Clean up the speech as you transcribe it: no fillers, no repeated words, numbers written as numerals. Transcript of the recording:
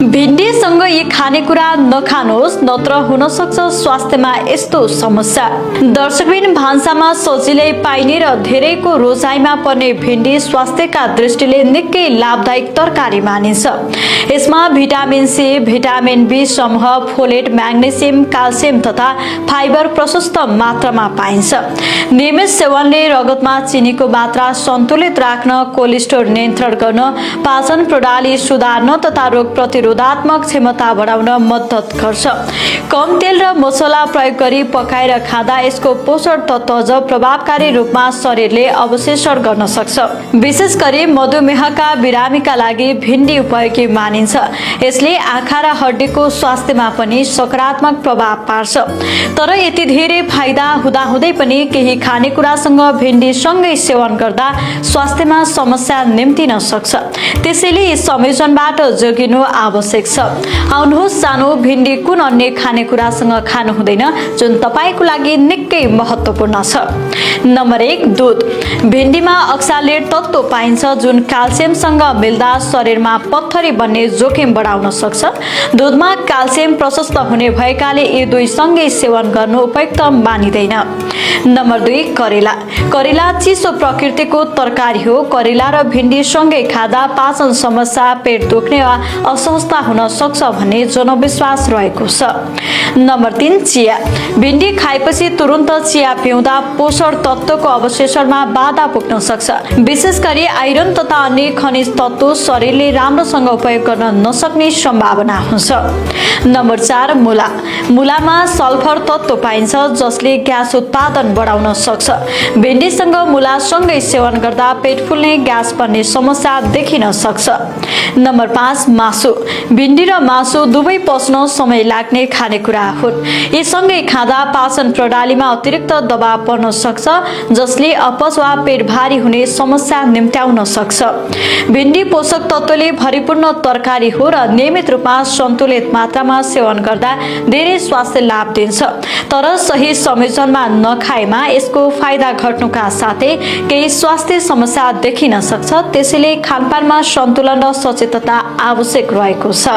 भिन्डीसँग यी खानेकुरा नखानुहोस् नत्र हुन सक्छ स्वास्थ्यमा यस्तो समस्या। दर्शकबिन भान्सामा सजिलै पाइने र धेरैको रोजाइमा पर्ने भिन्डी स्वास्थ्यका दृष्टिले निकै लाभदायक तरकारी मानिन्छ। यसमा भिटामिन सी, भिटामिन बी समूह, फोलेट, म्याग्नेसियम, क्याल्सियम तथा फाइबर प्रशस्त मात्रामा पाइन्छ। नियमित सेवनले रगतमा चिनीको मात्रा सन्तुलित राख्न, कोलेस्ट्रोल नियन्त्रण गर्न, पाचन प्रणाली सुधार्न तथा रोग प्रतिरोधात्मक क्षमता बढाउन मद्दत गर्छ। कम तेल र मसला प्रयोग गरी पकाएर खाँदा यसको पोषण तत्त्व अझ प्रभावकारी रूपमा शरीरले अवशोषण गर्न सक्छ। विशेष गरी मधुमेहका बिरामीका लागि भिन्डी उपयोगी मानिन्छ। यसले आँखा र हड्डीको स्वास्थ्यमा पनि सकारात्मक प्रभाव पार्छ। तर यति धेरै फाइदा हुँदाहुँदै पनि केही खानेकुरासँग भिन्डी सँगै सेवन गर्दा स्वास्थ्यमा समस्या निम्तिन सक्छ। त्यसैले यस संयोजनबाट जोगिनु आवश्यक छ। आउनुहोस् जानु भिन्डी कुन अन्य खानेकुरासँग खानु हुँदैन जुन तपाईको लागि निकै महत्त्वपूर्ण छ। नम्बर 1, दूध। भिन्डीमा अक्सालेट तत्त्व पाइन्छ जुन क्याल्सियमसँग मिल्दा शरीरमा पत्थरी बन्ने जोखिम बढाउन सक्छ। दूधमा क्याल्सियम प्रशस्त हुने भएकाले यी दुई सँगै सेवन गर्नु उपयुक्त मानिँदैन। नम्बर 2, करेला। करेला चिसो प्रकृतिको तरकारी हो। करेला र भिन्डी सँगै खाँदा पाचन समस्या, पेट दुख्ने वा अस्वस्थता हुन सक्छ भन्ने जनविश्वास रहेको छ। नम्बर 3, चिया। भिन्डी खाएपछि तुरुन्त चिया पिउँदा पोषण तत्त्वको अवशोषणमा बाधा पुग्न सक्छ। विशेष गरी आइरन तथा अन्य खनिज तत्त्व शरीरले राम्रोसँग उपयोग गर्न नसक्ने सम्भावना हुन्छ। नम्बर 4, मुला। मुलामा सल्फर तत्त्व पाइन्छ जसले ग्यास उत्पादन बढाउन सक्छ। भिन्डीसँग मुला सँगै सेवन गर्दा पेट फुल्ने, ग्यास बन्ने समस्या देखिन सक्छ। नम्बर 5, मासु। भिन्डी र मासु दुवै पच्न समय लाग्ने खानेकुरा हुन्। यी सँगै खाँदा पाचन प्रणालीमा अतिरिक्त दबाव पर्न सक्छ जसले अपच वा पेट भारी हुने समस्या निम्त्याउन सक्छ। भिन्डी पोषक तत्त्वले भरिपूर्ण तरकारी हो र नियमित रूपमा सन्तुलित मात्रामा सेवन गर्दा धेरै स्वास्थ्य लाभ दिन्छ। तर सही संयोजनमा नखाएमा यसको फाइदा घट्नुका साथै केही स्वास्थ्य समस्या देखिन सक्छ। त्यसैले खानपानमा सन्तुलन र सचेतता आवश्यक रहेको छ।